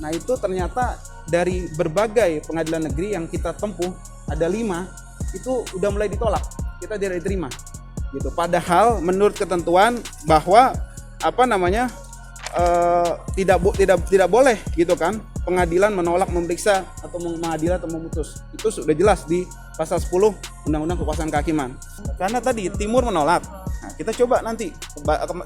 Nah itu ternyata dari berbagai pengadilan negeri yang kita tempuh, ada 5, itu udah mulai ditolak, kita tidak diterima gitu. Padahal menurut ketentuan bahwa tidak boleh gitu kan pengadilan menolak memeriksa atau mengadili atau memutus. Itu sudah jelas di pasal 10 Undang-Undang Kekuasaan Kehakiman. Karena tadi timur menolak. Nah, kita coba nanti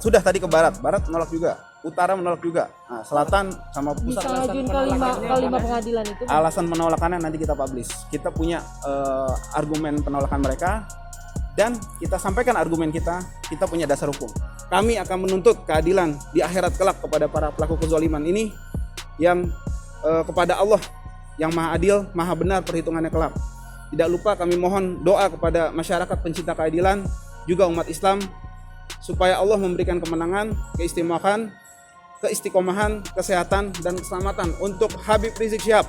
sudah tadi ke barat menolak juga, utara menolak juga. Nah, selatan sama pusat. Bisa ajuin kelima pengadilan itu. Alasan penolakannya nanti kita publish. Kita punya argumen penolakan mereka dan kita sampaikan argumen kita punya dasar hukum. Kami akan menuntut keadilan di akhirat kelak kepada para pelaku kezaliman ini yang kepada Allah yang Maha Adil, Maha Benar perhitungannya kelak. Tidak lupa kami mohon doa kepada masyarakat pencinta keadilan, juga umat Islam, supaya Allah memberikan kemenangan, keistiqomahan, kesehatan, dan keselamatan untuk Habib Rizik Syihab.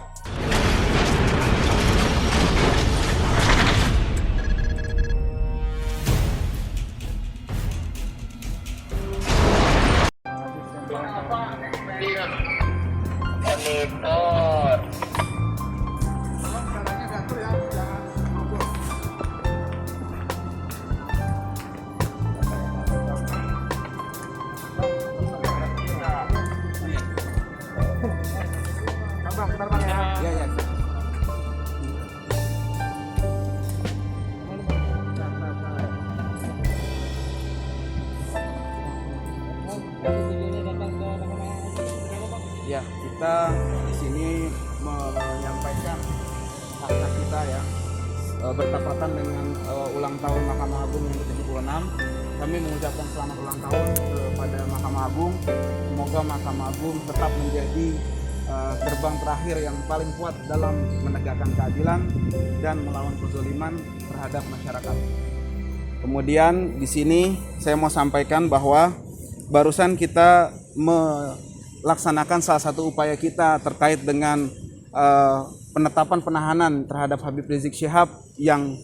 Ya, kita di sini menyampaikan hak kita ya, bertepatan dengan ulang tahun Mahkamah Agung yang ke-76. Kami mengucapkan selamat ulang tahun kepada Mahkamah Agung. Semoga Mahkamah Agung tetap menjadi gerbang terakhir yang paling kuat dalam menegakkan keadilan dan melawan kezaliman terhadap masyarakat. Kemudian di sini saya mau sampaikan bahwa barusan kita melaksanakan salah satu upaya kita terkait dengan penetapan penahanan terhadap Habib Rizik Syihab yang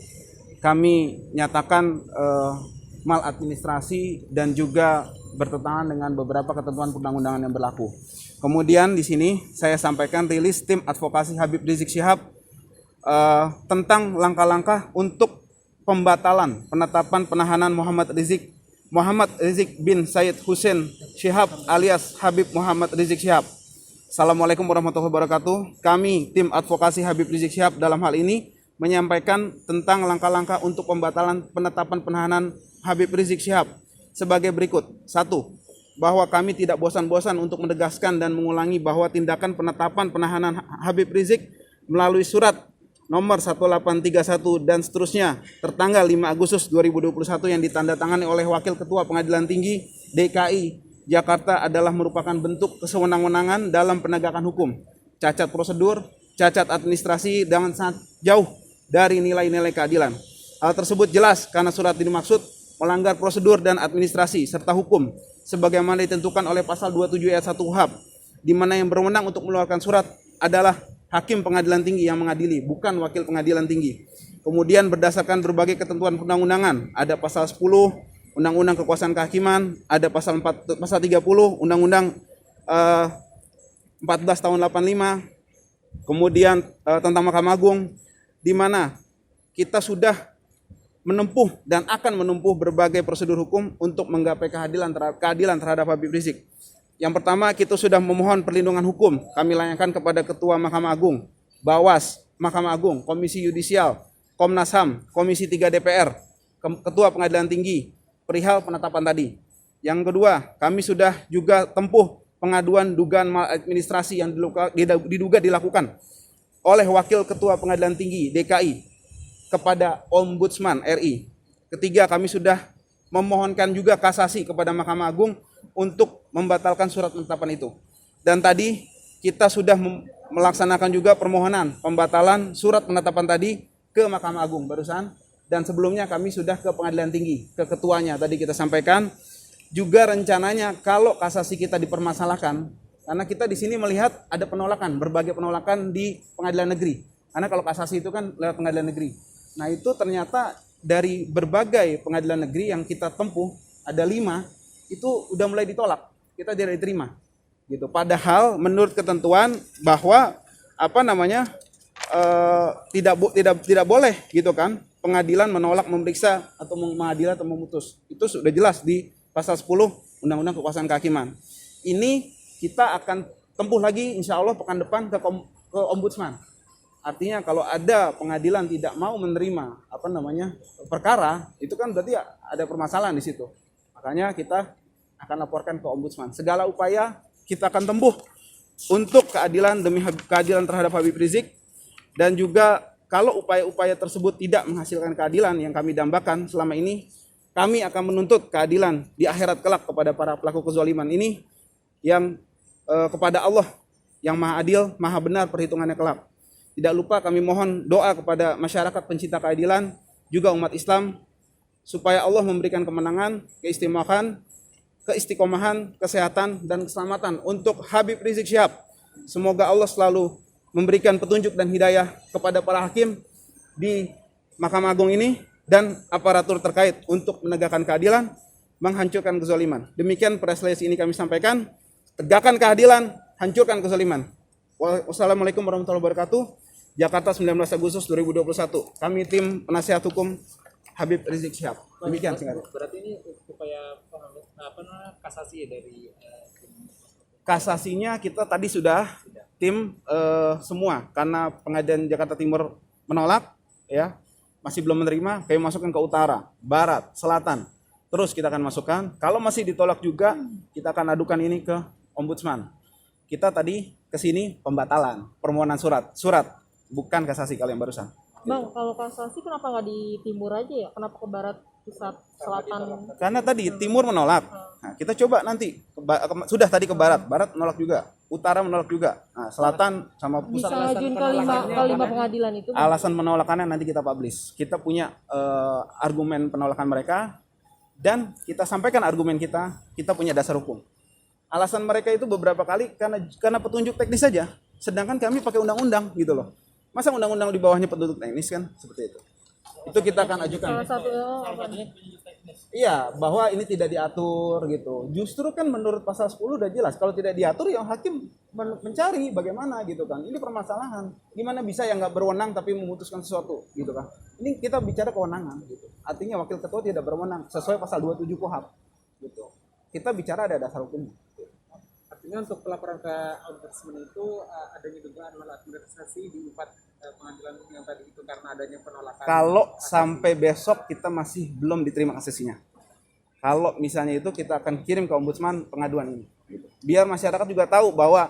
kami nyatakan maladministrasi dan juga bertentangan dengan beberapa ketentuan perundang-undangan yang berlaku. Kemudian di sini saya sampaikan rilis tim advokasi Habib Rizik Syihab tentang langkah-langkah untuk pembatalan penetapan penahanan Muhammad Rizik bin Said Hussein Syihab alias Habib Muhammad Rizik Syihab. Assalamualaikum warahmatullahi wabarakatuh. Kami tim advokasi Habib Rizik Syihab dalam hal ini menyampaikan tentang langkah-langkah untuk pembatalan penetapan penahanan Habib Rizik Syihab sebagai berikut. 1. Bahwa kami tidak bosan-bosan untuk menegaskan dan mengulangi bahwa tindakan penetapan penahanan Habib Rizik melalui surat nomor 1831 dan seterusnya tertanggal 5 Agustus 2021 yang ditandatangani oleh Wakil Ketua Pengadilan Tinggi DKI Jakarta adalah merupakan bentuk kesewenang-wenangan dalam penegakan hukum, cacat prosedur, cacat administrasi dan sangat jauh dari nilai-nilai keadilan. Hal tersebut jelas karena surat dimaksud melanggar prosedur dan administrasi serta hukum sebagaimana ditentukan oleh pasal 27 ayat 1 KUHP, di mana yang berwenang untuk mengeluarkan surat adalah Hakim Pengadilan Tinggi yang mengadili, bukan Wakil Pengadilan Tinggi. Kemudian berdasarkan berbagai ketentuan perundang-undangan, ada pasal 10 Undang-Undang Kekuasaan Kehakiman, ada pasal 30 Undang-Undang 14 tahun 85, kemudian tentang Mahkamah Agung, di mana kita sudah menempuh dan akan menempuh berbagai prosedur hukum untuk menggapai keadilan terhadap Habib Rizik. Yang pertama, kita sudah memohon perlindungan hukum. Kami layangkan kepada Ketua Mahkamah Agung, Bawas Mahkamah Agung, Komisi Yudisial, Komnas HAM, Komisi 3 DPR, Ketua Pengadilan Tinggi, perihal penetapan tadi. Yang kedua, kami sudah juga tempuh pengaduan dugaan maladministrasi yang diduga dilakukan oleh Wakil Ketua Pengadilan Tinggi DKI kepada Ombudsman RI. Ketiga, kami sudah memohonkan juga kasasi kepada Mahkamah Agung untuk membatalkan surat penetapan itu. Dan tadi kita sudah melaksanakan juga permohonan pembatalan surat penetapan tadi ke Mahkamah Agung barusan. Dan sebelumnya kami sudah ke Pengadilan Tinggi, ke ketuanya tadi kita sampaikan. Juga rencananya kalau kasasi kita dipermasalahkan, karena kita di sini melihat ada penolakan, berbagai penolakan di pengadilan negeri. Karena kalau kasasi itu kan lewat pengadilan negeri. Nah itu ternyata dari berbagai pengadilan negeri yang kita tempuh, ada 5, itu udah mulai ditolak, kita tidak diterima gitu. Padahal menurut ketentuan bahwa tidak boleh gitu kan pengadilan menolak memeriksa atau mengadili atau memutus. Itu sudah jelas di pasal 10 Undang-Undang Kekuasaan Kehakiman. Ini kita akan tempuh lagi insya Allah pekan depan ke Ombudsman. Artinya kalau ada pengadilan tidak mau menerima perkara, itu kan berarti ada permasalahan di situ. Makanya kita akan laporkan ke Ombudsman. Segala upaya kita akan tempuh untuk keadilan demi keadilan terhadap Habib Rizik, dan juga kalau upaya-upaya tersebut tidak menghasilkan keadilan yang kami dambakan selama ini, kami akan menuntut keadilan di akhirat kelak kepada para pelaku kezaliman ini yang kepada Allah yang Maha Adil, Maha Benar perhitungannya kelak. Tidak lupa kami mohon doa kepada masyarakat pencinta keadilan, juga umat Islam, supaya Allah memberikan kemenangan, keistiqomahan, kesehatan, dan keselamatan untuk Habib Rizik Syihab. Semoga Allah selalu memberikan petunjuk dan hidayah kepada para hakim di Mahkamah Agung ini dan aparatur terkait untuk menegakkan keadilan, menghancurkan kezaliman. Demikian press release ini kami sampaikan. Tegakkan keadilan, hancurkan kezaliman. Wassalamualaikum warahmatullahi wabarakatuh. Jakarta 19 Agustus 2021. Kami tim penasihat hukum Habib Rizik Syihab. Demikian singkatnya. Berarti ini upaya kasasi dari kasasinya kita tadi sudah tim semua, karena Pengadilan Jakarta Timur menolak ya, masih belum menerima, kami masukkan ke utara, barat, selatan. Terus kita akan masukkan. Kalau masih ditolak juga, kita akan adukan ini ke Ombudsman. Kita tadi ke sini pembatalan permohonan surat, bukan kasasi kalau yang barusan. Bang, kalau kasasi kenapa nggak di timur aja ya? Kenapa ke barat, pusat, selatan? Karena tadi timur menolak. Nah, kita coba nanti sudah tadi ke barat menolak juga, utara menolak juga. Nah, selatan sama pusat. Bisa ngajuin ke lima pengadilan itu, Bang? Alasan penolakannya nanti kita publish. Kita punya argumen penolakan mereka dan kita sampaikan argumen kita punya dasar hukum. Alasan mereka itu beberapa kali karena petunjuk teknis saja, sedangkan kami pakai undang-undang gitu loh. Masa undang-undang di bawahnya petunjuk teknis kan, seperti itu. Itu kita akan ajukan. Salah satu Iya, bahwa ini tidak diatur gitu. Justru kan menurut pasal 10 udah jelas, kalau tidak diatur yang hakim mencari bagaimana gitu kan. Ini permasalahan. Gimana bisa yang nggak berwenang tapi memutuskan sesuatu gitu kan. Ini kita bicara kewenangan gitu. Artinya wakil ketua tidak berwenang sesuai pasal 27 KUHP gitu. Kita bicara ada dasar hukum. artinya untuk pelaporan ke ombudsman itu adanya dugaan maladministrasi di 4 pengadilan yang tadi itu karena adanya penolakan. Kalau sampai besok kita masih belum diterima kasasinya. Kalau misalnya itu kita akan kirim ke ombudsman pengaduan ini. Gitu. Biar masyarakat juga tahu bahwa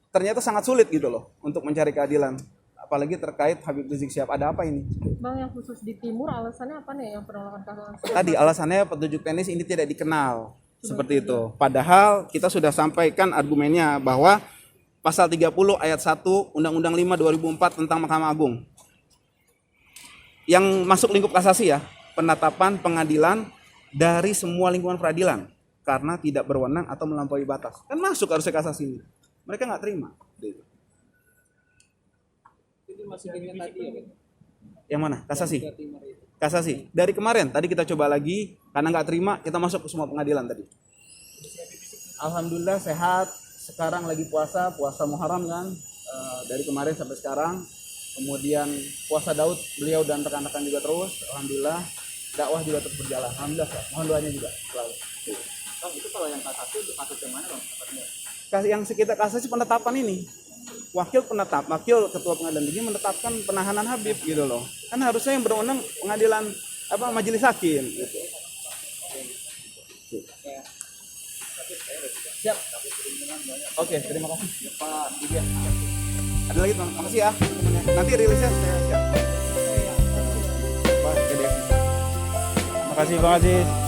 ternyata sangat sulit gitu loh untuk mencari keadilan. Apalagi terkait Habib Rizik Syihab, ada apa ini? Bang, yang khusus di timur alasannya apa nih yang penolakan kasasi? Tadi alasannya petunjuk teknis ini tidak dikenal. Seperti itu. Padahal kita sudah sampaikan argumennya bahwa pasal 30 ayat 1 Undang-Undang 5 2004 tentang Mahkamah Agung. Yang masuk lingkup kasasi ya, penetapan pengadilan dari semua lingkungan peradilan karena tidak berwenang atau melampaui batas. Kan masuk harusnya kasasi ini. Mereka nggak terima. Itu masih dengan tadi ya, Bang? Yang mana? Kasasi. Kasasi. Dari kemarin, tadi kita coba lagi, karena nggak terima, kita masuk ke semua pengadilan tadi. Alhamdulillah sehat. Sekarang lagi puasa Muharram kan, dari kemarin sampai sekarang. Kemudian puasa Daud, beliau dan rekan-rekan juga terus. Alhamdulillah, dakwah juga terus berjalan. Alhamdulillah, mohon doanya juga selalu. Bang, itu kalau yang kasasi itu kasus yang mana, Bang? Yang kita kasasi penetapan ini. Wakil ketua pengadilan tinggi menetapkan penahanan Habib gitu loh. Kan harusnya yang berwenang pengadilan majelis hakim gitu. Siap. Oke, terima kasih Pak Didian. Ada lagi Bang, makasih ya. Nanti rilisnya saya siap. Pak, makasih Bang Aziz.